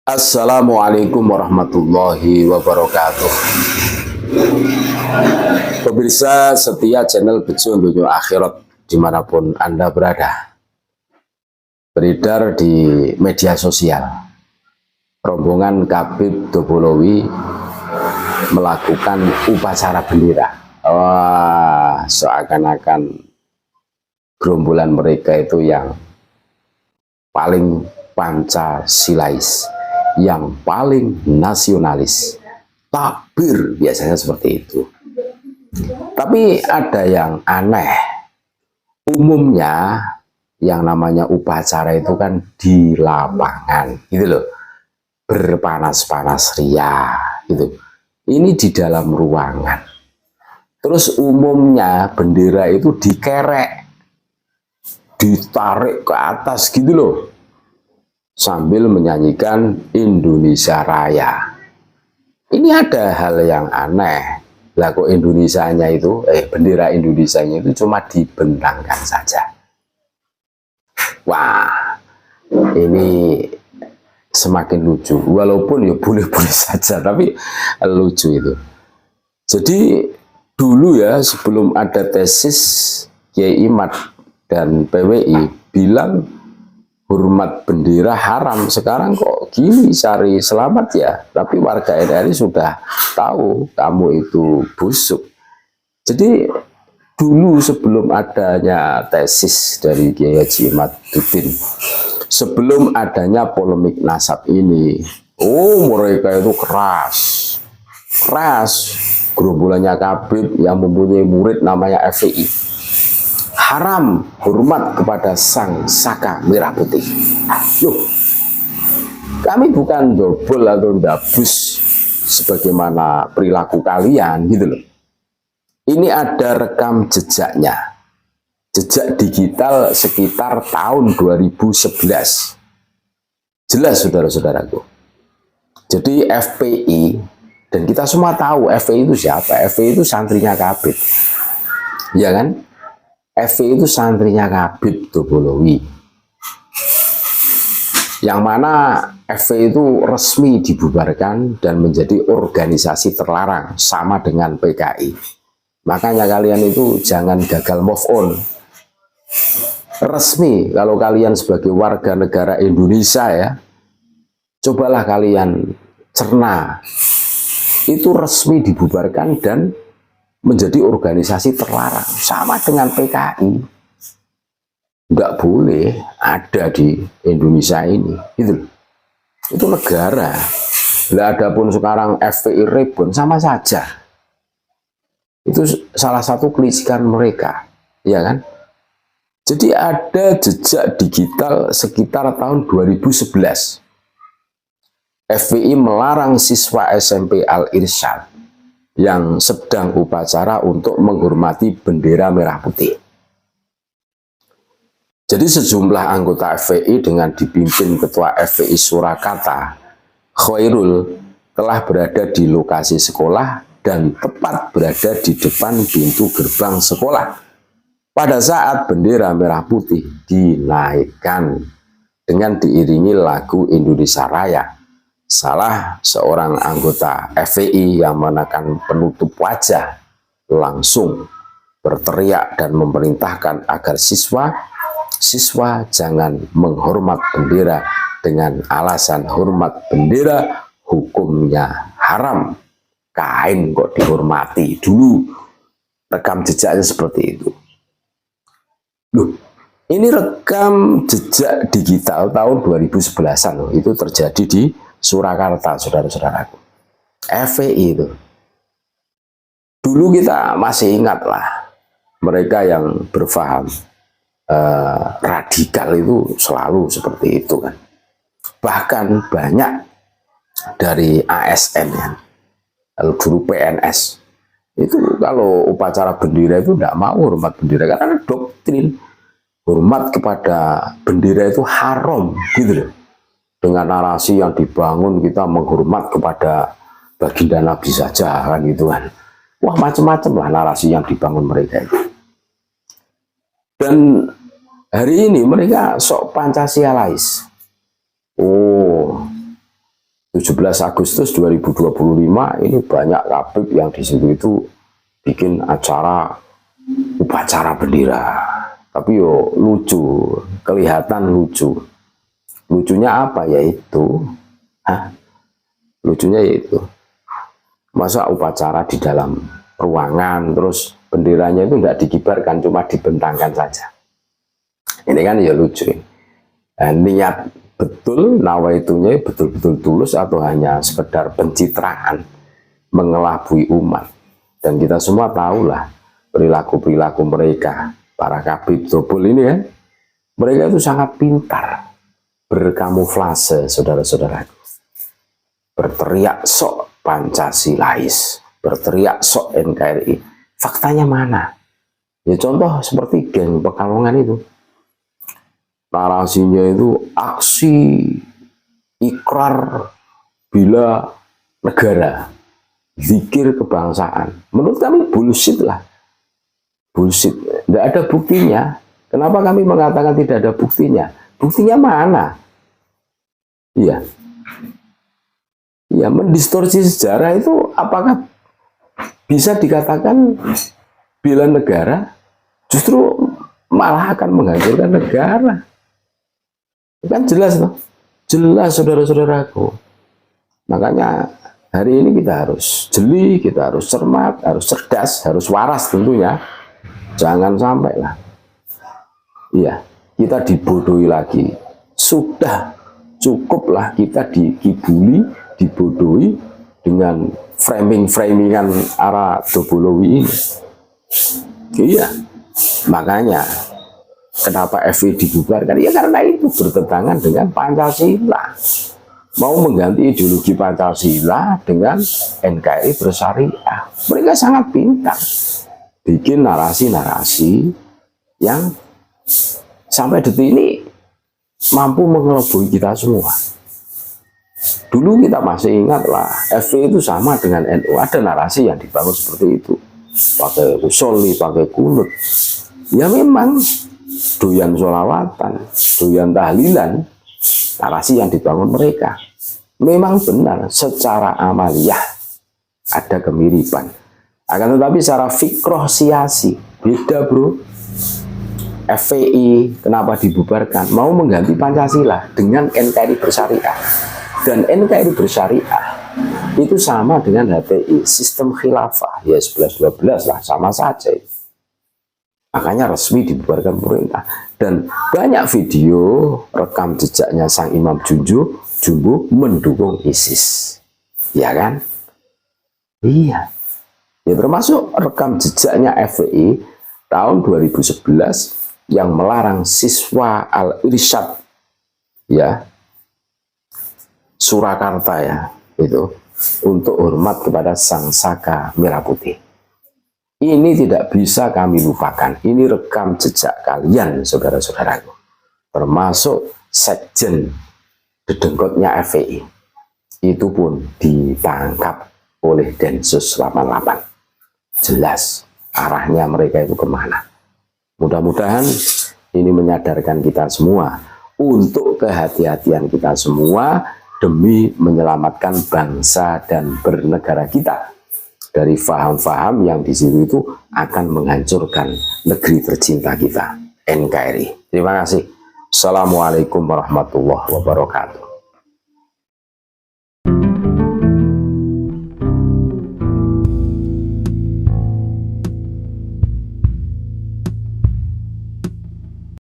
Assalamualaikum warahmatullahi wabarakatuh. Pemirsa setia channel Bejo Dunia Akhirat dimanapun Anda berada. Beredar di media sosial, rombongan Khabib Dobolowi melakukan upacara bendera. Wah, seakan-akan gerombolan mereka itu yang paling Pancasilais, yang paling nasionalis, takbir, biasanya seperti itu. Tapi ada yang aneh. Umumnya yang namanya upacara itu kan di lapangan, gitu loh, berpanas-panas ria, gitu. Ini di dalam ruangan. Terus umumnya bendera itu dikerek, ditarik ke atas, gitu loh, sambil menyanyikan Indonesia Raya. Ini ada hal yang aneh. Lah kok Indonesianya itu, bendera Indonesianya itu cuma dibentangkan saja. Wah, ini semakin lucu. Walaupun ya boleh-boleh saja, tapi lucu itu. Jadi dulu ya, sebelum ada tesis Kiai Imad dan PWI bilang hormat bendera haram, sekarang kok gini cari selamat ya. Tapi warga NRI sudah tahu kamu itu busuk. Jadi dulu sebelum adanya tesis dari Kiai Haji Imaduddin, sebelum adanya polemik nasab ini, mereka itu keras gerombolannya Khabib yang mempunyai murid namanya FPI. Haram hormat kepada sang saka merah putih. Loh, kami bukan dobol atau dabus sebagaimana perilaku kalian, gitu loh. Ini ada rekam jejaknya, jejak digital sekitar tahun 2011. Jelas saudara-saudaraku. Jadi FPI, dan kita semua tahu FPI itu siapa. FPI itu santrinya Khabib, ya kan? FPI itu santrinya Khabib Dobolowi, yang mana FPI itu resmi dibubarkan dan menjadi organisasi terlarang sama dengan PKI. Makanya kalian itu jangan gagal move on. Resmi, kalau kalian sebagai warga negara Indonesia ya, cobalah kalian cerna. Itu resmi dibubarkan dan menjadi organisasi terlarang sama dengan PKI. Nggak boleh ada di Indonesia ini, itu negara. Lah adapun sekarang FPI ribut sama saja. Itu salah satu kelicikan mereka, ya kan? Jadi ada jejak digital sekitar tahun 2011. FPI melarang siswa SMP Al-Irsyad yang sedang upacara untuk menghormati bendera merah putih. Jadi sejumlah anggota FPI dengan dipimpin Ketua FPI Surakarta, Khairul, telah berada di lokasi sekolah dan tepat berada di depan pintu gerbang sekolah pada saat bendera merah putih dinaikkan dengan diiringi lagu Indonesia Raya. Salah seorang anggota FPI yang menekan penutup wajah langsung berteriak dan memerintahkan agar siswa jangan menghormat bendera dengan alasan hormat bendera hukumnya haram. Kain kok dihormati. Dulu rekam jejaknya seperti itu. Loh, ini rekam jejak digital tahun 2011-an loh. Itu terjadi di Surakarta, saudara-saudaraku. FPI itu. Dulu kita masih ingat lah, mereka yang berfaham radikal itu selalu seperti itu kan. Bahkan banyak dari ASN ya, kalau dulu PNS itu kalau upacara bendera itu tidak mau hormat bendera karena doktrin hormat kepada bendera itu haram, gitu loh. Dengan narasi yang dibangun kita menghormat kepada baginda Nabi saja kan, gitu kan. Wah, macam-macam lah narasi yang dibangun mereka itu. Dan hari ini mereka sok Pancasilais. Agustus 2025 ini banyak Habib yang di situ itu bikin upacara bendera. Tapi yo lucu, kelihatan lucu. Lucunya apa? Yaitu, lucunya yaitu, masa upacara di dalam ruangan, terus benderanya itu tidak dikibarkan, cuma dibentangkan saja. Ini kan ya lucu. Niat betul, nawaitunya betul-betul tulus atau hanya sekedar pencitraan, mengelabui umat. Dan kita semua tahulah perilaku-perilaku mereka, para kabid dobol ini kan, mereka itu sangat pintar berkamuflase, saudara-saudaraku. Berteriak sok Pancasilais, berteriak sok NKRI. Faktanya mana? Ya contoh seperti geng Pekalongan itu. Narasinya itu aksi ikrar bela negara, zikir kebangsaan. Menurut kami bullshit lah. Bullshit. Tidak ada buktinya. Kenapa kami mengatakan tidak ada buktinya? Buktinya mana? Iya. Ya, mendistorsi sejarah itu apakah bisa dikatakan bela negara? Justru malah akan menghancurkan negara. Kan jelas loh. Jelas, saudara-saudaraku. Makanya hari ini kita harus jeli, kita harus cermat, harus cerdas, harus waras tentunya. Jangan sampai lah. Iya, kita dibodohi lagi. Sudah cukuplah kita dikibuli, dibodohi dengan framing-framingan arah Dobolowi ini. Iya, makanya kenapa FPI dibubarkan? Ya karena itu bertentangan dengan Pancasila. Mau mengganti ideologi Pancasila dengan NKRI bersyariah. Mereka sangat pintar bikin narasi-narasi yang sampai detik ini mampu mengelabui kita semua. Dulu kita masih ingat lah, FPI itu sama dengan NU, ada narasi yang dibangun seperti itu, pakai usoli, pakai kunut. Ya memang doyan sholawatan, doyan tahlilan, narasi yang dibangun mereka memang benar secara amaliyah ada kemiripan. Akan tetapi secara fikroh siasi beda, bro. FPI kenapa dibubarkan? Mau mengganti Pancasila dengan NKRI bersyariah. Dan NKRI bersyariah itu sama dengan HTI, sistem khilafah, ya 11-12 lah, sama saja. Makanya resmi dibubarkan pemerintah. Dan banyak video rekam jejaknya sang Imam Jumbo mendukung ISIS. Ya kan? Iya. Ya termasuk rekam jejaknya FPI tahun 2011 yang melarang siswa Al-Irsyad, ya, Surakarta ya, itu untuk hormat kepada Sang Saka Merah Putih. Ini tidak bisa kami lupakan. Ini rekam jejak kalian, saudara-saudaraku. Termasuk sekjen dedengkotnya FPI. Itu pun ditangkap oleh Densus 88. Jelas arahnya mereka itu kemana. Mudah-mudahan ini menyadarkan kita semua untuk kehati-hatian kita semua demi menyelamatkan bangsa dan bernegara kita dari faham-faham yang di situ itu akan menghancurkan negeri tercinta kita, NKRI. Terima kasih. Assalamualaikum warahmatullahi wabarakatuh.